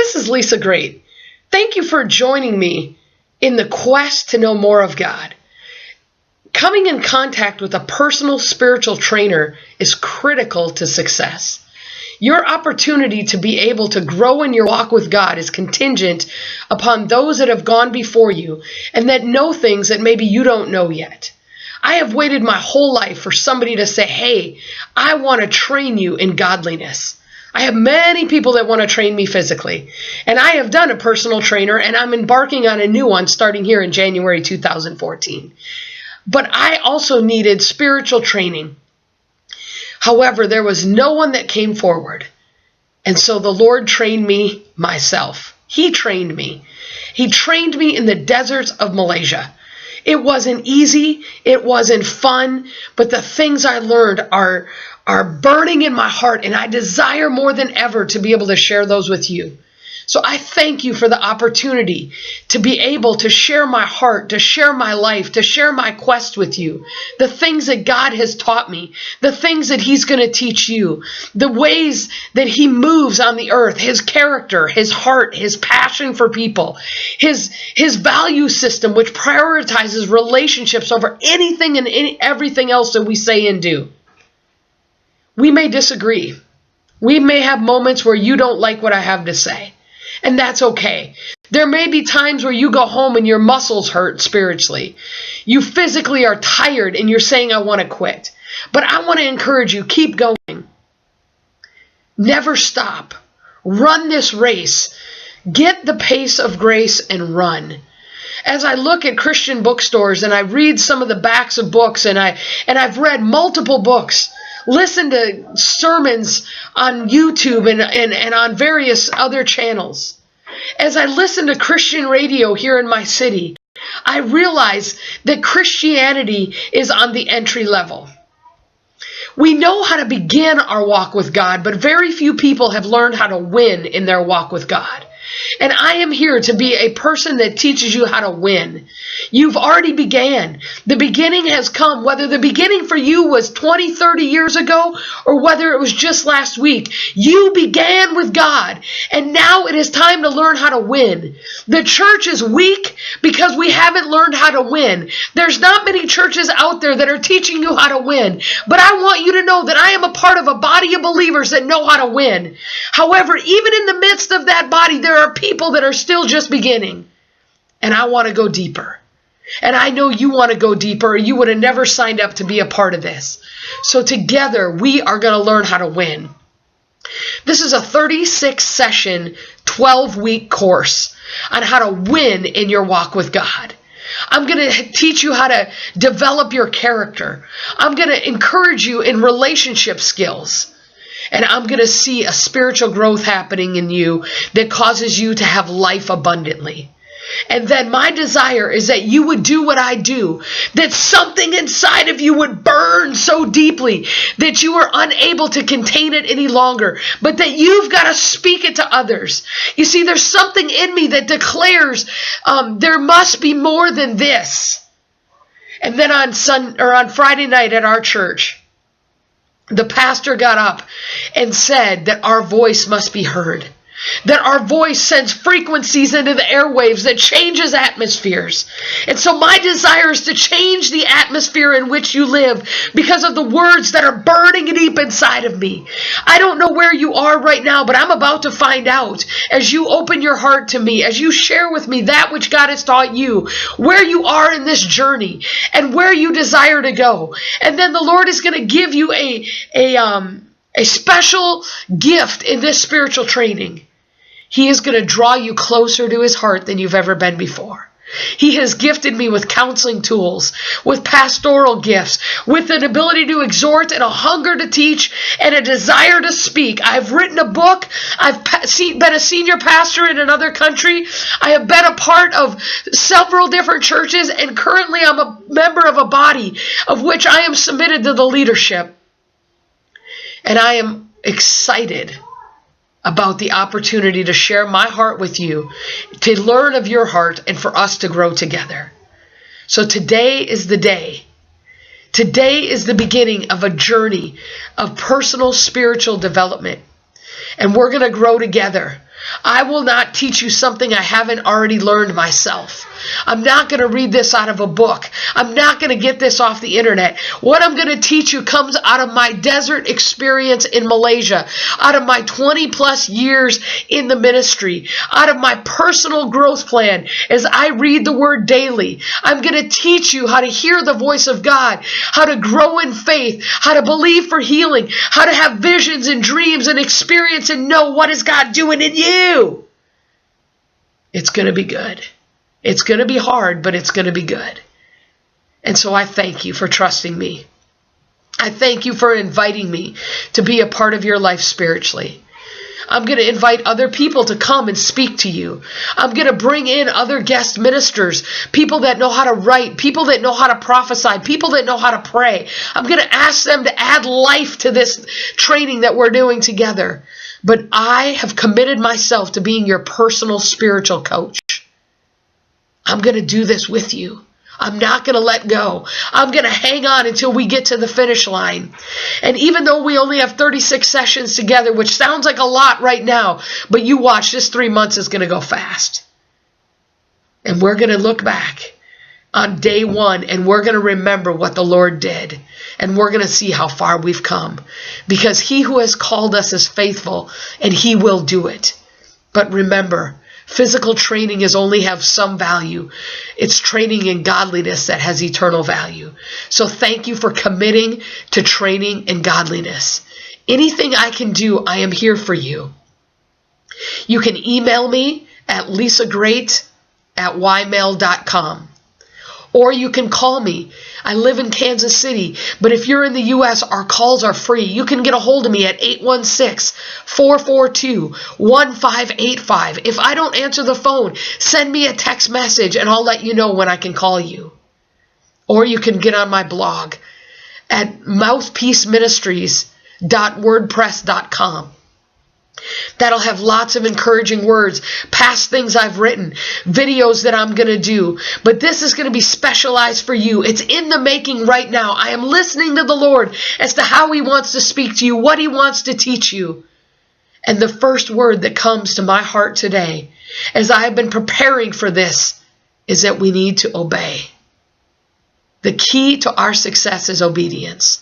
this is Lisa Great. Thank you for joining me in the quest to know more of God. Coming in contact with a personal spiritual trainer is critical to success. Your opportunity to be able to grow in your walk with God is contingent upon those that have gone before you and that know things that maybe you don't know yet. I have waited my whole life for somebody to say, hey, I want to train you in godliness. I have many people that want to train me physically, and I have done a personal trainer, and I'm embarking on a new one starting here in January 2014. But I also needed spiritual training. However, there was no one that came forward. And so the Lord trained me myself. He trained me. He trained me in the deserts of Malaysia. It wasn't easy. It wasn't fun. But the things I learned are burning in my heart. And I desire more than ever to be able to share those with you. So I thank you for the opportunity to be able to share my heart, to share my life, to share my quest with you. The things that God has taught me, the things that He's going to teach you, the ways that He moves on the earth, His character, His heart, His passion for people, His value system, which prioritizes relationships over anything and everything else that we say and do. We may disagree. We may have moments where you don't like what I have to say. And that's okay. There may be times where you go home and your muscles hurt spiritually. You physically are tired and you're saying, I want to quit. But I want to encourage you, keep going. Never stop. Run this race. Get the pace of grace and run. As I look at Christian bookstores and I read some of the backs of books and I've read multiple books, listen to sermons on YouTube and on various other channels. As I listen to Christian radio here in my city, I realize that Christianity is on the entry level. We know how to begin our walk with God, but very few people have learned how to win in their walk with God. And I am here to be a person that teaches you how to win. You've already began. The beginning has come. Whether the beginning for you was 20, 30 years ago, or whether it was just last week, you began with God. And now it is time to learn how to win. The church is weak because we haven't learned how to win. There's not many churches out there that are teaching you how to win. But I want you to know that I am a part of a body of believers that know how to win. However, even in the midst of that body, there are people that are still just beginning. And I want to go deeper. And I know you want to go deeper, or you would have never signed up to be a part of this. So together, we are going to learn how to win. This is a 36-session, 12-week course on how to win in your walk with God. I'm going to teach you how to develop your character. I'm going to encourage you in relationship skills. And I'm going to see a spiritual growth happening in you that causes you to have life abundantly. And then my desire is that you would do what I do, that something inside of you would burn so deeply that you are unable to contain it any longer, but that you've got to speak it to others. You see, there's something in me that declares there must be more than this. And then on Friday night at our church, the pastor got up and said that our voice must be heard. That our voice sends frequencies into the airwaves that changes atmospheres. And so my desire is to change the atmosphere in which you live because of the words that are burning deep inside of me. I don't know where you are right now, but I'm about to find out as you open your heart to me, as you share with me that which God has taught you, where you are in this journey and where you desire to go. And then the Lord is going to give you a special gift in this spiritual training. He is going to draw you closer to His heart than you've ever been before. He has gifted me with counseling tools, with pastoral gifts, with an ability to exhort and a hunger to teach and a desire to speak. I've written a book. I've been a senior pastor in another country. I have been a part of several different churches, and currently I'm a member of a body of which I am submitted to the leadership. And I am excited about the opportunity to share my heart with you, to learn of your heart, and for us to grow together. So today is the day. Today is the beginning of a journey of personal spiritual development. And we're going to grow together. I will not teach you something I haven't already learned myself. I'm not going to read this out of a book. I'm not going to get this off the internet. What I'm going to teach you comes out of my desert experience in Malaysia, out of my 20 plus years in the ministry, out of my personal growth plan as I read the word daily. I'm going to teach you how to hear the voice of God, how to grow in faith, how to believe for healing, how to have visions and dreams and experience and know what is God doing in you. It's going to be good. It's going to be hard, but it's going to be good. And so I thank you for trusting me. I thank you for inviting me to be a part of your life spiritually. I'm going to invite other people to come and speak to you. I'm going to bring in other guest ministers, people that know how to write, people that know how to prophesy, people that know how to pray. I'm going to ask them to add life to this training that we're doing together. But I have committed myself to being your personal spiritual coach. I'm going to do this with you. I'm not going to let go. I'm going to hang on until we get to the finish line. And even though we only have 36 sessions together, which sounds like a lot right now, but you watch, this 3 months is going to go fast. And we're going to look back on day one and we're going to remember what the Lord did. And we're going to see how far we've come. Because he who has called us is faithful and he will do it. But remember, physical training is only have some value. It's training in godliness that has eternal value. So thank you for committing to training in godliness. Anything I can do, I am here for you. You can email me at lisagreat@ymail.com. Or you can call me. I live in Kansas City, but if you're in the U.S., our calls are free. You can get a hold of me at 816-442-1585. If I don't answer the phone, send me a text message and I'll let you know when I can call you. Or you can get on my blog at mouthpieceministries.wordpress.com. That'll have lots of encouraging words, past things I've written, videos that I'm going to do. But this is going to be specialized for you. It's in the making right now. I am listening to the Lord as to how he wants to speak to you, what he wants to teach you. And the first word that comes to my heart today, as I have been preparing for this, is that we need to obey. The key to our success is obedience.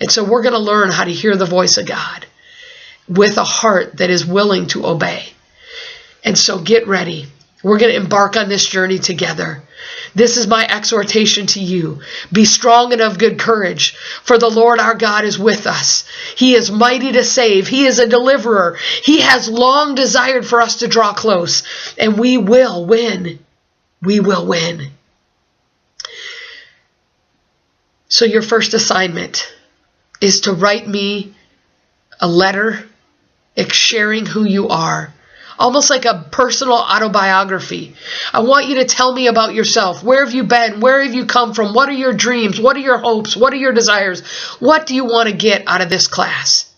And so we're going to learn how to hear the voice of God with a heart that is willing to obey. And so get ready. We're going to embark on this journey together. This is my exhortation to you. Be strong and of good courage, for the Lord our God is with us. He is mighty to save. He is a deliverer. He has long desired for us to draw close, and we will win. We will win. So your first assignment is to write me a letter sharing who you are, almost like a personal autobiography. I want you to tell me about yourself. Where have you been? Where have you come from? What are your dreams? What are your hopes? What are your desires? What do you want to get out of this class?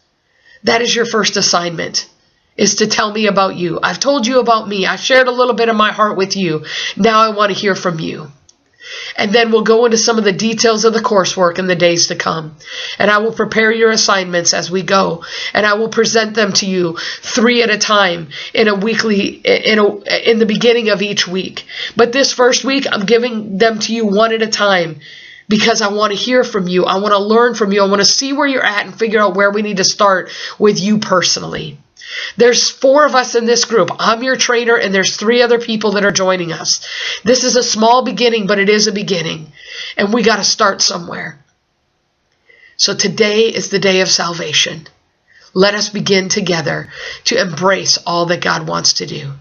That is your first assignment, is to tell me about you. I've told you about me. I shared a little bit of my heart with you. Now I want to hear from you. And then we'll go into some of the details of the coursework in the days to come. And I will prepare your assignments as we go. And I will present them to you 3 at a time in the beginning of each week. But this first week, I'm giving them to you 1 at a time, because I want to hear from you. I want to learn from you. I want to see where you're at and figure out where we need to start with you personally. There's 4 of us in this group. I'm your trainer, and there's 3 other people that are joining us. This is a small beginning, but it is a beginning. And we got to start somewhere. So today is the day of salvation. Let us begin together to embrace all that God wants to do.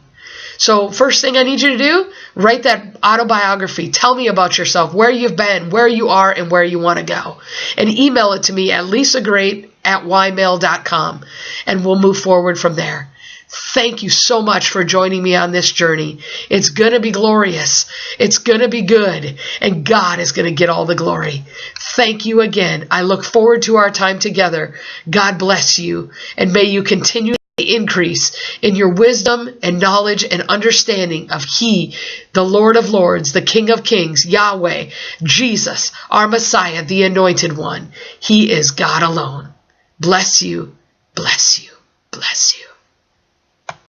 So first thing I need you to do, write that autobiography. Tell me about yourself, where you've been, where you are, and where you want to go. And email it to me at lisagreat@ymail.com, and we'll move forward from there. Thank you so much for joining me on this journey. It's going to be glorious. It's going to be good. And God is going to get all the glory. Thank you again. I look forward to our time together. God bless you, and may you continue increase in your wisdom and knowledge and understanding of He, the Lord of Lords, the King of Kings, Yahweh, Jesus, our Messiah, the Anointed One. He is God alone. Bless you, bless you, bless you.